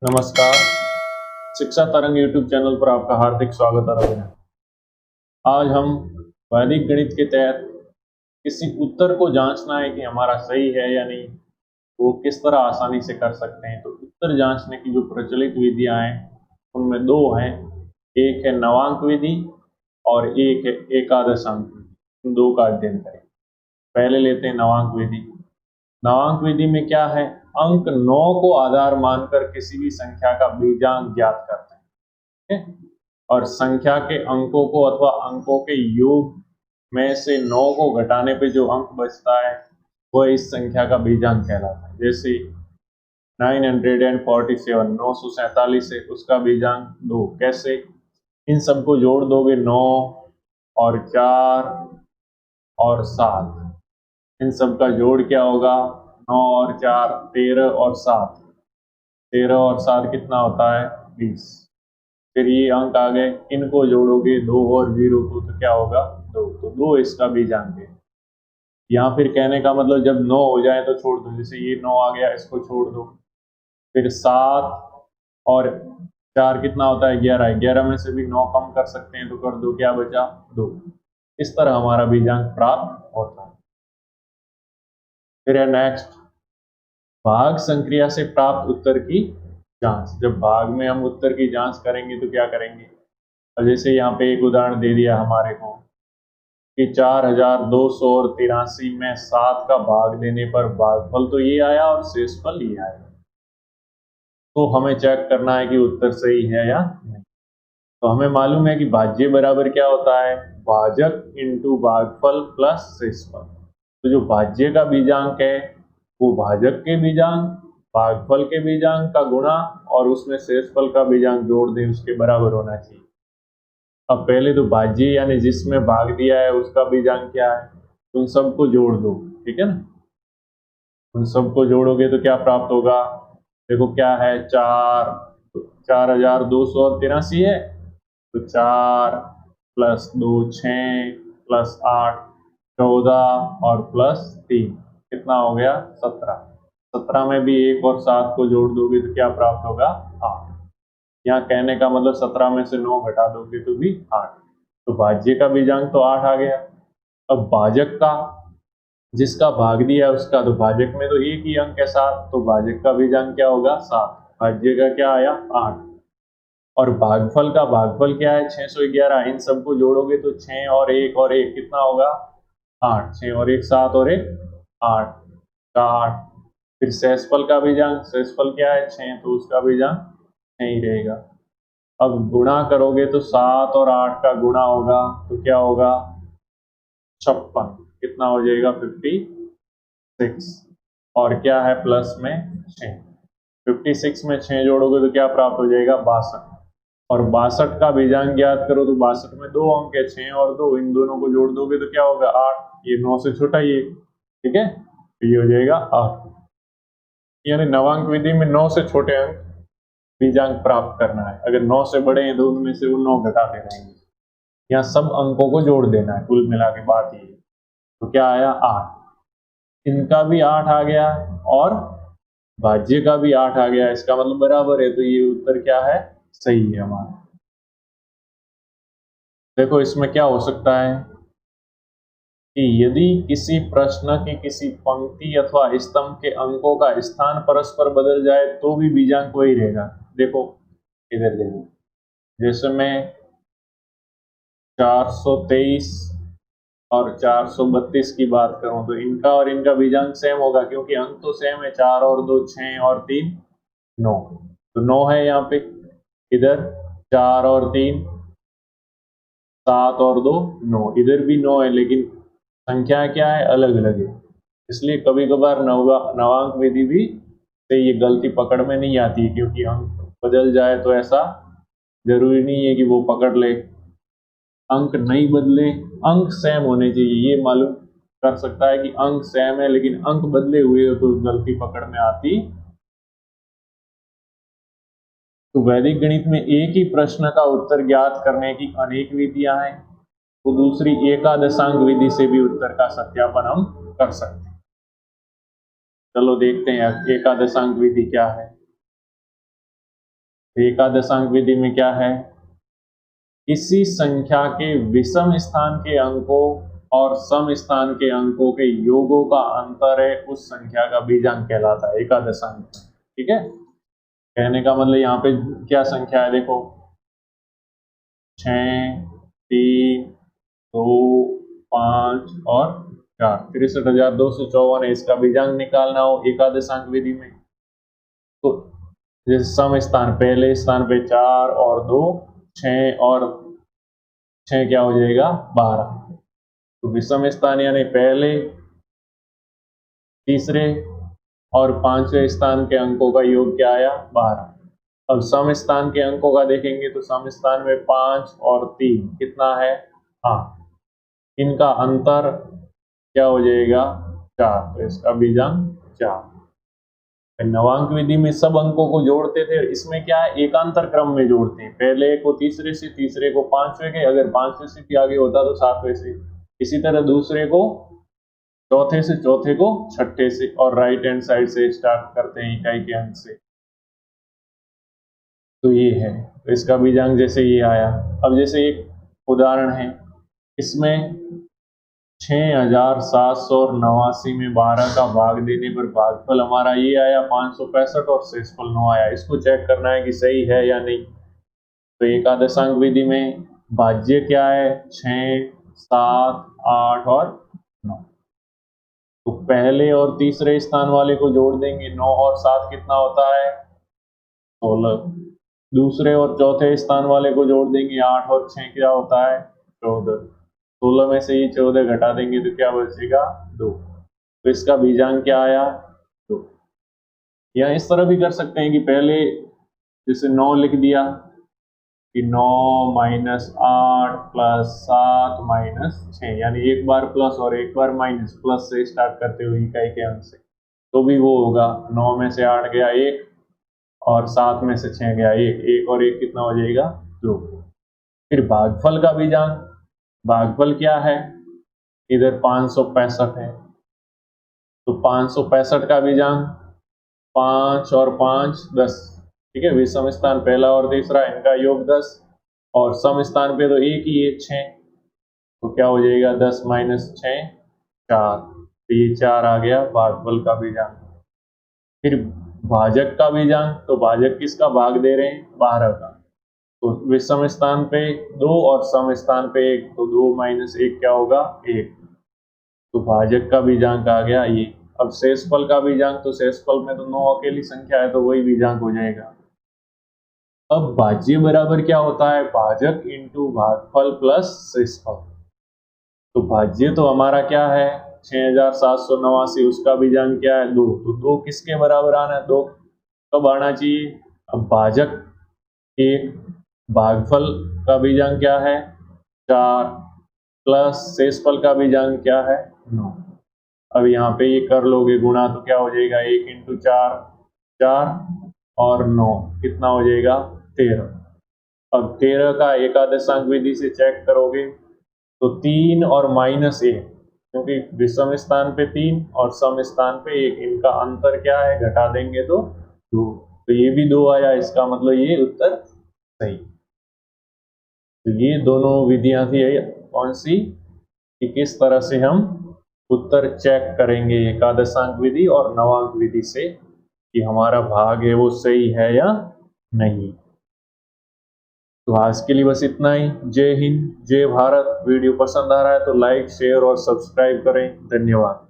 नमस्कार। शिक्षा तरंग यूट्यूब चैनल पर आपका हार्दिक स्वागत है। आज हम वैदिक गणित के तहत किसी उत्तर को जांचना है कि हमारा सही है या नहीं, वो किस तरह आसानी से कर सकते हैं। तो उत्तर जांचने की जो प्रचलित विधियां हैं उनमें दो हैं, एक है नवांक विधि और एक है एकादशांक विधि। इन दो का अध्ययन करें। पहले लेते हैं नवांक विधि। नवांक विधि में क्या है, अंक 9 को आधार मानकर किसी भी संख्या का बीजांक ज्ञात करते हैं। ठीक है? और संख्या के अंकों को अथवा अंकों के योग में से 9 को घटाने पे जो अंक बचता है वह इस संख्या का बीजांक कहलाता है। जैसे 947 947 है, उसका बीजांक 2। कैसे? इन सबको जोड़ दोगे, 9 और 4 और 7, इन सब का जोड़ क्या होगा? 9 और 4 13 और 7, 13 और 7 कितना होता है? 20। फिर ये अंक आ गए, इनको जोड़ोगे 2 और 0 को तो क्या होगा? 2। तो 2 इसका बीजांक है। यहाँ फिर कहने का मतलब जब 9 हो जाए तो छोड़ दो, जैसे ये 9 आ गया, इसको छोड़ दो। फिर 7 और 4 कितना होता है? 11 है। 11 में से भी 9 कम कर सकते हैं तो कर दो, क्या बचा? 2। इस तरह हमारा बीजांक प्राप्त होता है। फिर है नेक्स्ट, भाग संक्रिया से प्राप्त उत्तर की जांच। जब भाग में हम उत्तर की जांच करेंगे तो क्या करेंगे? और जैसे यहाँ पे एक उदाहरण दे दिया हमारे को कि 4283 में 7 का भाग देने पर भागफल तो ये आया और शेषफल ये आया। तो हमें चेक करना है कि उत्तर सही है या नहीं। तो हमें मालूम है कि भाज्य बराबर क्या होता है? भाजक इंटू भागफल प्लस शेषफल। तो जो भाज्य का बीजांक है वो भाजक के बीजांक, भागफल के बीजांक का गुणा और उसमें शेषफल का बीजांक जोड़ दें, उसके बराबर होना चाहिए। अब पहले तो भाज्य यानी जिसमें भाग दिया है उसका बीजांक क्या है, उन सबको जोड़ दो। ठीक है ना? उन सबको जोड़ोगे तो क्या प्राप्त होगा? देखो क्या है, 4283 है, तो 4 प्लस 2 6 प्लस 8 14 और प्लस 3 कितना हो गया? 17। 17 में भी 1 और 7 को जोड़ दोगे तो क्या प्राप्त होगा? 8। यहाँ कहने का मतलब 17 में से 9 घटा दोगे तो भी 8। तो भाज्य का बीजांक तो 8 आ गया। अब भाजक का, जिसका भाग दिया उसका, तो भाजक में तो एक ही अंक है 7, तो भाजक का बीजांक क्या होगा? 7। भाज्य का क्या आया? 8। और भागफल का भागफल क्या है? 611। इन सबको जोड़ोगे तो 6 और 1 और 1 कितना होगा? 8। 6 और 1 7 और 1 8 का 8। फिर शेषफल का बीजांक, शेषफल क्या है? 6, तो उसका बीजांक 6 ही रहेगा। अब गुणा करोगे तो 7 और 8 का गुणा होगा तो क्या होगा? 56। कितना हो जाएगा? 56। और क्या है प्लस में? 6। 56 में 6 जोड़ोगे तो क्या प्राप्त हो जाएगा? 62। और 62 का बीजांक ज्ञात करो तो 62 में 2 अंक है, 6 और 2, इन दोनों को जोड़ दोगे तो क्या होगा? 8। ये 9 से छोटा ये, ठीक है, तो ये हो जाएगा 8। यानी नवांक विधि में 9 से छोटे अंक बीजांक प्राप्त करना है। अगर 9 से बड़े हैं तो उनमें से वो 9 घटाते रहेंगे। यहाँ सब अंकों को जोड़ देना है, कुल मिला के बात ये। तो क्या आया? 8। इनका भी 8 आ गया और भाज्य का भी 8 आ गया, इसका मतलब बराबर है। तो ये उत्तर क्या है? सही है हमारा। देखो इसमें क्या हो सकता है कि यदि किसी प्रश्न की किसी पंक्ति अथवा स्तंभ के अंकों का स्थान परस्पर बदल जाए तो भी बीजांक वही रहेगा। देखो इधर देखो, जैसे मैं 423 और 432 की बात करूं तो इनका और इनका बीजांक सेम होगा, क्योंकि अंक तो सेम है। 4 और 2 6 और 3 9, तो 9 है यहाँ पे। इधर 4 और 3 7 और 2 9, इधर भी 9 है, लेकिन संख्या क्या है? अलग अलग है। इसलिए कभी कभार नवांक विधि भी से ये गलती पकड़ में नहीं आती है, क्योंकि अंक बदल जाए तो ऐसा जरूरी नहीं है कि वो पकड़ ले। अंक नहीं बदले, अंक सेम होने चाहिए, ये मालूम कर सकता है कि अंक सेम है लेकिन अंक बदले हुए हो तो गलती पकड़ में आती। तो वैदिक गणित में एक ही प्रश्न का उत्तर ज्ञात करने की अनेक विधियां हैं, तो दूसरी एकादशांक विधि से भी उत्तर का सत्यापन हम कर सकते हैं। चलो देखते हैं एकादशांक विधि क्या है। एकादशांक विधि में क्या है, किसी संख्या के विषम स्थान के अंकों और सम स्थान के अंकों के योगों का अंतर है उस संख्या का बीजांक कहलाता है एकादशांक। ठीक है, कहने का मतलब यहाँ पे क्या संख्या है, देखो 6, 3, 2, 5 और 4, 63,254 है। इसका बीजांक निकालना हो एकादशांक विधि में तो जैसे सम स्थान, पहले स्थान पे 4 और 2 6 और 6 क्या हो जाएगा 12। तो विषम स्थान यानी पहले, तीसरे और पांचवें स्थान के अंकों का योग क्या आया 12। अब सम स्थान के अंकों का देखेंगे तो सम स्थान में 5 और 3 कितना है 8, इनका अंतर क्या हो जाएगा 4, तो इसका बीजांक 4। नवांक विधि में सब अंकों को जोड़ते थे, इसमें क्या है एकांतर क्रम में जोड़ते हैं, पहले को तीसरे से, तीसरे को पांचवें के, अगर पांचवें से भी आगे होता तो सातवें से, इसी तरह दूसरे को चौथे से, चौथे को छठे से, और राइट हैंड साइड से स्टार्ट करते हैं इकाई के अंक से। तो ये है, तो इसका बीजांक जैसे ये आया। अब जैसे एक उदाहरण है, इसमें 6,789 में 12 का भाग देने पर भागफल हमारा ये आया 565 और शेषफल 9 आया। इसको चेक करना है कि सही है या नहीं। तो एकादशांक विधि में भाज्य क्या है 6, 7, 8 और 9। तो पहले और तीसरे स्थान वाले को जोड़ देंगे, 9 और 7 कितना होता है 16। दूसरे और चौथे स्थान वाले को जोड़ देंगे, 8 और 6 क्या होता है 14। 16 में से ये 14 घटा देंगे तो क्या बचेगा 2। तो इसका बीजांक क्या आया 2। या इस तरह भी कर सकते हैं कि पहले जैसे 9 लिख दिया कि 9 माइनस 8 प्लस 7 माइनस 6, यानी एक बार प्लस और एक बार माइनस, प्लस से स्टार्ट करते हुए इकाई के अंक से, तो भी वो होगा 9 में से 8 गया 1 और 7 में से 6 गया 1, 1 और 1 कितना हो जाएगा 2। फिर भागफल का बीजांक, भागफल क्या है, इधर 565 है तो 565 का बीजांक 5 और 5 10। ठीक है, विषम स्थान पहला और तीसरा, इनका योग 10, और सम स्थान पे तो एक ही है 6, तो क्या हो जाएगा 10 माइनस 6 4, तो ये 4 आ गया भागफल का बीजांक। फिर भाजक का बीजांक, तो भाजक किसका भाग दे रहे हैं 12 का, तो विषम स्थान पे 2 और सम स्थान पे 1, तो 2 माइनस 1 क्या होगा 1, तो भाजक का बीजांक आ गया ये। अब शेषफल का बीजांक, तो शेषफल में तो 9 अकेली संख्या है तो वही बीजांक हो जाएगा। अब भाज्य बराबर क्या होता है, भाजक इंटू भागफल प्लस शेषफल। तो भाज्य तो हमारा क्या है 6,789, उसका बीजांक क्या है 2, तो 2 किसके बराबर आना है 2 कब आना चाहिए। अब भाजक 1, भागफल का बीजांक क्या है 4 प्लस शेषफल का बीजांक क्या है 9। अब यहाँ पे ये कर लोगे गुणा तो क्या हो जाएगा 1 इंटू 4 4 और 9 कितना हो जाएगा 13। अब 13 का एकादशांक विधि से चेक करोगे तो 3 और माइनस 1, क्योंकि विषम स्थान पे 3 और सम स्थान पे 1, इनका अंतर क्या है घटा देंगे तो 2, तो ये भी 2 आया, इसका मतलब ये उत्तर सही। तो ये दोनों विधियां थी कौन सी, कि किस तरह से हम उत्तर चेक करेंगे एकादशांक विधि और नवांक विधि से कि हमारा भाग है वो सही है या नहीं। तो आज के लिए बस इतना ही। जय हिंद, जय भारत। वीडियो पसंद आ रहा है तो लाइक, शेयर और सब्सक्राइब करें। धन्यवाद।